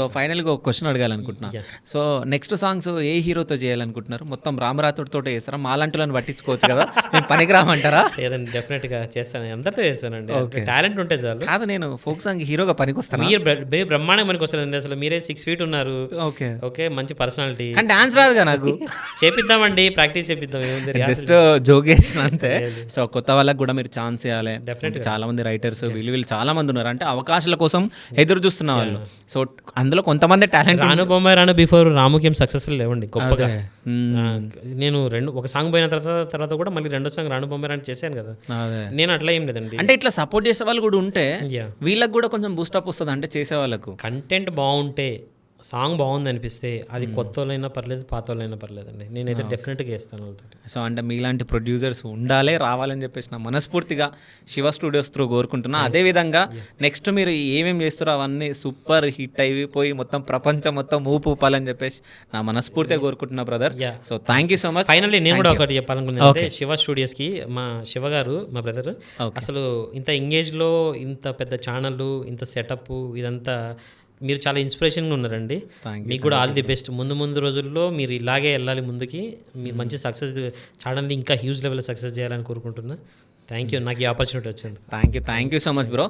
So ఫైనల్గా ఒక question అడగాలనుకుంటున్నా. So next songs ఏ హీరోతో చేయాలనుకుంటున్నారు? మొత్తం రామరాతుడితో చేస్తారా? మాలాంటిలను పట్టించుకోవచ్చు కదా, మేము పనికి రామంటారా? లేదండి, డెఫినెట్గా చేస్తాను, అందరితో చేస్తానండి. Okay. టాలెంట్ ఉంటే చాలు. కాదు, నేను ఫోక్ సాంగ్ హీరోగా పనికి వస్తాను. మీరు బ్రహ్మాండం మనకి వస్తుందండి. అసలు మీరే 6 feet ఉన్నారు. ఓకే, ఓకే, మంచి పర్సనాలిటీ. కానీ డాన్స్ రాదుగా నాకు. చేపిద్దామండి, ప్రాక్టీస్ చేపిద్దాం. ఏముంది, జస్ట్ జోక్ చేసిన అంతే. సో కొత్త వాళ్ళకి కూడా మీరు ఛాన్స్ ఇవ్వాలి. Definitely. చాలా మంది రైటర్స్ వీళ్ళు చాలా మంది ఉన్నారు, అంటే అవకాశాల కోసం ఎదురు చూస్తున్న వాళ్ళు. సో అందులో కొంతమంది టాలెంట్ రాను బొంబాయి రాను బిఫోర్ రాముకి ఏం సక్సెస్ లేవండి గొప్పగా. నేను ఒక సాంగ్ పోయిన తర్వాత కూడా మళ్ళీ రెండో సాంగ్ రాను బొంబాయి రాను చేశాను కదా. నేను అట్లా ఏం లేదండి. అంటే ఇట్లా సపోర్ట్ చేసే వాళ్ళు కూడా ఉంటే Yeah. వీళ్ళకి కూడా కొంచెం బూస్టప్ వస్తుంది, అంటే చేసే వాళ్ళకు. కంటెంట్ బాగుంటే, సాంగ్ బాగుంది అనిపిస్తే అది కొత్త వాళ్ళైనా పర్లేదు, పాత వాళ్ళైనా పర్లేదండి, నేనైతే డెఫినెట్గా చేస్తాను వాళ్ళతో. సో అంటే మీలాంటి ప్రొడ్యూసర్స్ ఉండాలి, రావాలని చెప్పేసి నా మనస్ఫూర్తిగా శివ స్టూడియోస్ త్రూ కోరుకుంటున్నా. అదేవిధంగా నెక్స్ట్ మీరు ఏమేమి చేస్తారో అవన్నీ సూపర్ హిట్ అయిపోయి మొత్తం ప్రపంచం మొత్తం ఊపాలని చెప్పేసి నా మనస్ఫూర్తిగా కోరుకుంటున్నా brother. Yeah. So thank you so much. Finally నేను కూడా ఒకటి చెప్పాలనుకున్నాను, అంటే శివ స్టూడియోస్కి మా శివ గారు, మా బ్రదర్, అసలు ఇంత ఎంగేజ్లో ఇంత పెద్ద ఛానల్, ఇంత సెటప్, ఇదంతా మీరు చాలా ఇన్స్పిరేషన్గా ఉన్నారండి. మీకు కూడా ఆల్ ది బెస్ట్. ముందు రోజుల్లో మీరు ఇలాగే వెళ్ళాలి ముందుకి, మీరు మంచి సక్సెస్, ఛానల్ని ఇంకా హ్యూజ్ లెవెల్ సక్సెస్ చేయాలని కోరుకుంటున్నా. థ్యాంక్ యూ, నాకు ఈ ఆపర్చునిటీ వచ్చింది. Thank you so much bro.